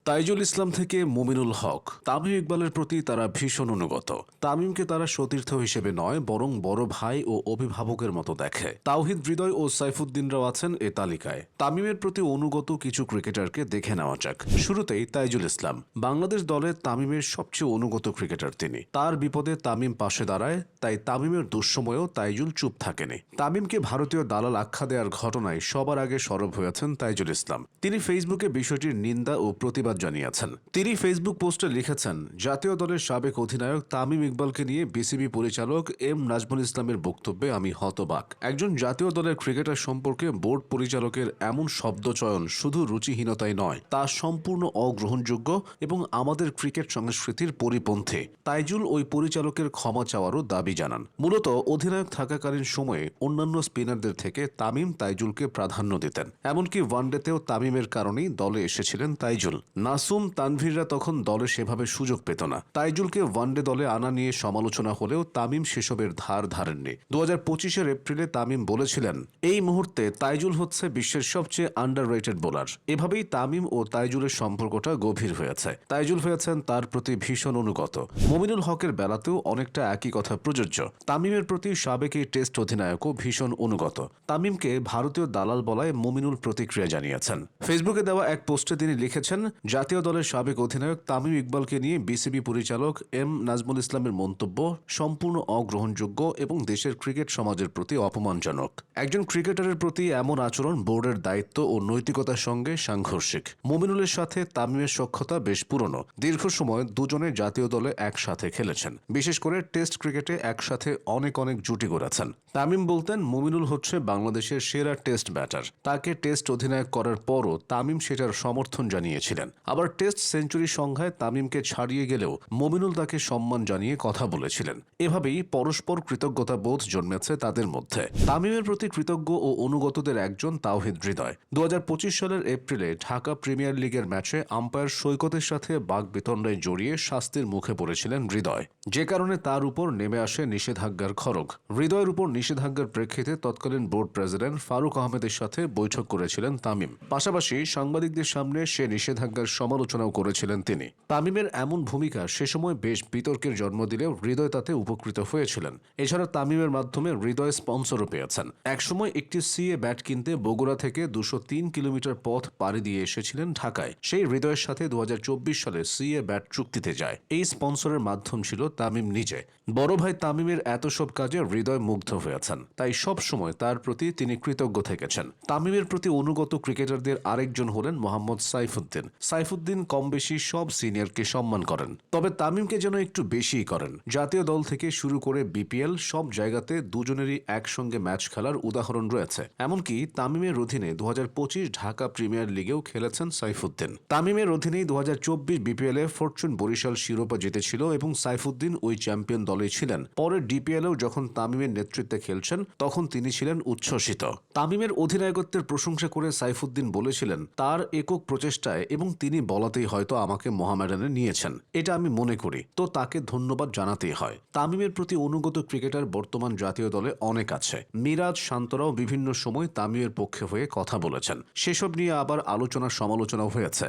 তাইজুল ইসলাম থেকে মুমিনুল হক। তামিম ইকবালের প্রতি তারা ভীষণ অনুগত। তামিমকে তারা সতীর্থ হিসেবে নয়, বরং বড় ভাই ও অভিভাবকের মতো দেখে। তাওহিদ হৃদয় ও সাইফুদ্দিনরাও আছেন এ তালিকায়। তামিমের প্রতি অনুগত কিছু ক্রিকেটারকে দেখে নেওয়া যাক। শুরুতেই তাইজুল ইসলাম। বাংলাদেশ দলে তামিমের সবচেয়ে অনুগত ক্রিকেটার তিনি। তার বিপদে তামিম পাশে দাঁড়ায়, তাই তামিমের দুঃসময়েও তাইজুল চুপ থাকেনি। তামিমকে ভারতীয় দালাল আখ্যা দেওয়ার ঘটনায় সবার আগে সরব হয়েছেন তাইজুল ইসলাম। তিনি ফেসবুকে বিষয়টির নিন্দা ও প্রতিবাদ জানিয়েছেন। তিনি ফেসবুক পোস্টে লিখেছেন, জাতীয় দলের সাবেক অধিনায়ক তামিম ইকবালকে নিয়ে বিসিবি পরিচালক এম নাজমুল ইসলামের বক্তব্যে আমি হতবাক। একজন জাতীয় দলের ক্রিকেটার সম্পর্কে বোর্ড পরিচালকের এমন শব্দচয়ন শুধু রুচিহীনতাই নয়, তা সম্পূর্ণ অগ্রহণযোগ্য এবং আমাদের ক্রিকেট সংস্কৃতির পরিপন্থী। তাইজুল ওই পরিচালকের ক্ষমা চাওয়ারও দাবি জানান। মূলত অধিনায়ক থাকাকালীন সময়ে অন্যান্য স্পিনারদের থেকে তামিম তাইজুলকে প্রাধান্য দিতেন। এমনকি ওয়ানডেতেও তামিমের কারণেই দলে এসেছিলেন তাইজুল। নাসুম, তানভীররা তখন দলে সেভাবে সুযোগ পেত না। তাইজুলকে ওয়ানডে দলে আনা নিয়ে সমালোচনা হলেও তামিম সেসবের ধার ধারেননি। 2025-এর এপ্রিলে তামিম বলেছিলেন, এই মুহূর্তে তাইজুল হচ্ছে বিশ্বের সবচেয়ে আন্ডাররেটেড বোলার। এভাবেই তামিম ও তাইজুলের সম্পর্কটা গভীর হয়েছে। তাইজুল হয়েছেন তার প্রতি ভীষণ অনুগত। মুমিনুল হকের বেলাতেও অনেকটা একই কথা প্রযোজ্য। তামিমের প্রতি সাবেক এই টেস্ট অধিনায়কও ভীষণ অনুগত। তামিমকে ভারতীয় দালাল বলায় মুমিনুল প্রতিক্রিয়া জানিয়েছেন। ফেসবুকে দেওয়া এক পোস্টে তিনি লিখেছেন, জাতীয় দলের সাবেক অধিনায়ক তামিম ইকবালকে নিয়ে বিসিবি পরিচালক এম নাজমুল ইসলামের মন্তব্য সম্পূর্ণ অগ্রহণযোগ্য এবং দেশের ক্রিকেট সমাজের প্রতি অপমানজনক। একজন ক্রিকেটারের প্রতি এমন আচরণ বোর্ডের দায়িত্ব ও নৈতিকতার সঙ্গে সাংঘর্ষিক। মুমিনুলের সাথে তামিমের সখ্যতা বেশ পুরনো। দীর্ঘ সময় দুজনে জাতীয় দলে একসাথে খেলেছেন। বিশেষ করে টেস্ট ক্রিকেটে একসাথে অনেক জুটি গড়েছেন। তামিম বলতেন, মুমিনুল হচ্ছে বাংলাদেশের সেরা টেস্ট ব্যাটার। তাকে টেস্ট অধিনায়ক করার পরও তামিম সেটার সমর্থন জানিয়েছিলেন। আবার টেস্ট সেঞ্চুরি সংখ্যায় তামিমকে ছাড়িয়ে গেলেও মুমিনুল তাকে সম্মান জানিয়ে কথা বলেছিলেন। এভাবেই পরস্পর কৃতজ্ঞতা বোধ জন্মেছে তাদের মধ্যে। তামিমের প্রতি কৃতজ্ঞ ও অনুগতদের একজন তাওহিদ হৃদয়। 2025 সালের এপ্রিলে ঢাকা প্রিমিয়ার লিগের ম্যাচে আম্পায়ার সৈকতের সাথে বাগবিতণ্ডায় জড়িয়ে শাস্তির মুখে পড়েছিলেন হৃদয়, যে কারণে তার উপর নেমে আসে নিষেধাজ্ঞার খড়গ। হৃদয়ের উপর নিষেধাজ্ঞার প্রেক্ষিতে তৎকালীন বোর্ড প্রেসিডেন্ট ফারুক আহমেদের সাথে বৈঠক করেছিলেন তামিম। পাশাপাশি সাংবাদিকদের সামনে সে নিষেধাজ্ঞার সমালোচনাও করেছিলেন তিনি। তামিমের এমন ভূমিকা সে সময় বেশ বিতর্কের জন্ম দিলেও হৃদয় তাতে উপকৃত হয়েছিলেন। এছাড়া তামিমের মাধ্যমে হৃদয় স্পন্সরও পেয়েছেন। একসময় একটি সিএ ব্যাট কিনতে বগুড়া থেকে 203 কিলোমিটার পথ পাড়ি দিয়ে এসেছিলেন ঢাকায়। সেই হৃদয়ের সাথে 2024 সালে সিএ ব্যাট চুক্তিতে যায়। এই স্পন্সরের মাধ্যম ছিল তামিম নিজে। বড় ভাই তামিমের এত সব কাজে হৃদয় মুগ্ধ হয়েছেন, তাই সব সময় তার প্রতি তিনি কৃতজ্ঞ থেকেছেন। তামিমের প্রতি অনুগত ক্রিকেটারদের আরেকজন হলেন মোহাম্মদ সাইফুদ্দিন। সাইফুদ্দিন কম বেশি সব সিনিয়রকে সম্মান করেন, তবে তামিমকে যেন একটু বেশিই করেন। জাতীয় দল থেকে শুরু করে বিপিএল সব জায়গাতে দুজনেরই একসঙ্গে ম্যাচ খেলার উদাহরণ রয়েছে। এমনকি তামিমের অধীনে 2025 ঢাকা প্রিমিয়ার লিগেও খেলেছেন সাইফুদ্দিন। তামিমের অধীনেই 2024 বিপিএলে ফরচুন বরিশাল শিরোপা জিতেছিল এবং সাইফুদ্দিন ওই চ্যাম্পিয়ন দলেই ছিলেন। পরে ডিপিএলেও যখন তামিমের নেতৃত্বে খেলছেন তখন তিনি ছিলেন উচ্ছ্বসিত। তামিমের অধিনায়কত্বের প্রশংসা করে সাইফুদ্দিন বলেছিলেন, তার একক প্রচেষ্টায় এবং তিনি বলাতেই হয়তো আমাকে মোহামেডানে নিয়েছেন, এটা আমি মনে করি, তো তাকে ধন্যবাদ জানাতেই হয়। তামিমের প্রতি অনুগত ক্রিকেটার বর্তমান জাতীয় দলে অনেক আছে। মিরাজ, শান্তরাও বিভিন্ন সময় তামিমের পক্ষে হয়ে কথা বলেছেন। সেসব নিয়ে আবার আলোচনা সমালোচনাও হয়েছে।